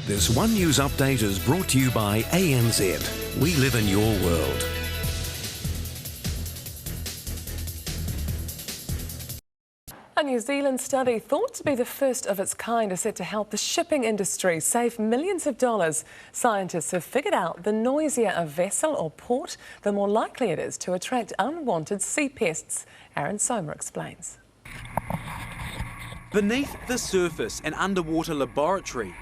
This One News update is brought to you by ANZ. We live in your world. A New Zealand study thought to be the first of its kind is set to help the shipping industry save millions of dollars. Scientists have figured out the noisier a vessel or port, the more likely it is to attract unwanted sea pests. Aaron Somer explains. Beneath the surface, an underwater laboratory.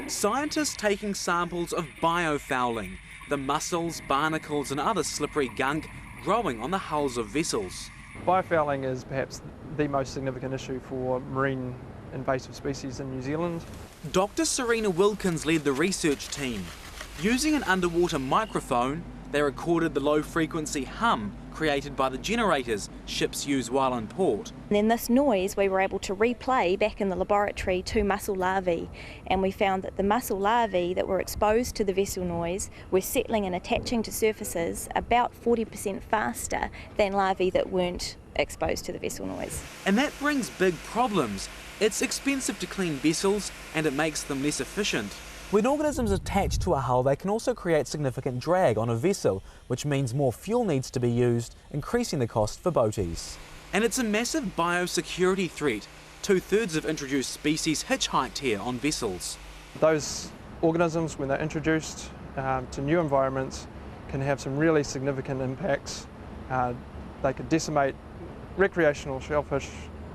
Scientists taking samples of biofouling, the mussels, barnacles and other slippery gunk growing on the hulls of vessels. Biofouling is perhaps the most significant issue for marine invasive species in New Zealand. Dr. Serena Wilkens led the research team. Using an underwater microphone, they recorded the low-frequency hum created by the generators ships use while in port. And then this noise we were able to replay back in the laboratory to mussel larvae, and we found that the mussel larvae that were exposed to the vessel noise were settling and attaching to surfaces about 40% faster than larvae that weren't exposed to the vessel noise. And that brings big problems. It's expensive to clean vessels and it makes them less efficient. When organisms attach to a hull, they can also create significant drag on a vessel, which means more fuel needs to be used, increasing the cost for boaties. And it's a massive biosecurity threat. 2/3 of introduced species hitchhiked here on vessels. Those organisms, when they're introduced to new environments, can have some really significant impacts. They could decimate recreational shellfish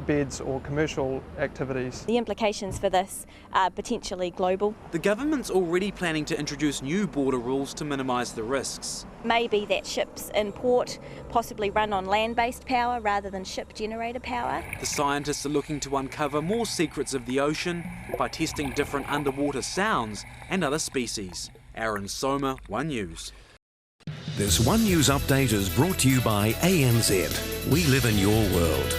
beds or commercial activities. The implications for this are potentially global. The government's already planning to introduce new border rules to minimise the risks. Maybe that ships in port possibly run on land-based power rather than ship generator power. The scientists are looking to uncover more secrets of the ocean by testing different underwater sounds and other species. Aaron Somer, One News. This One News update is brought to you by ANZ. We live in your world.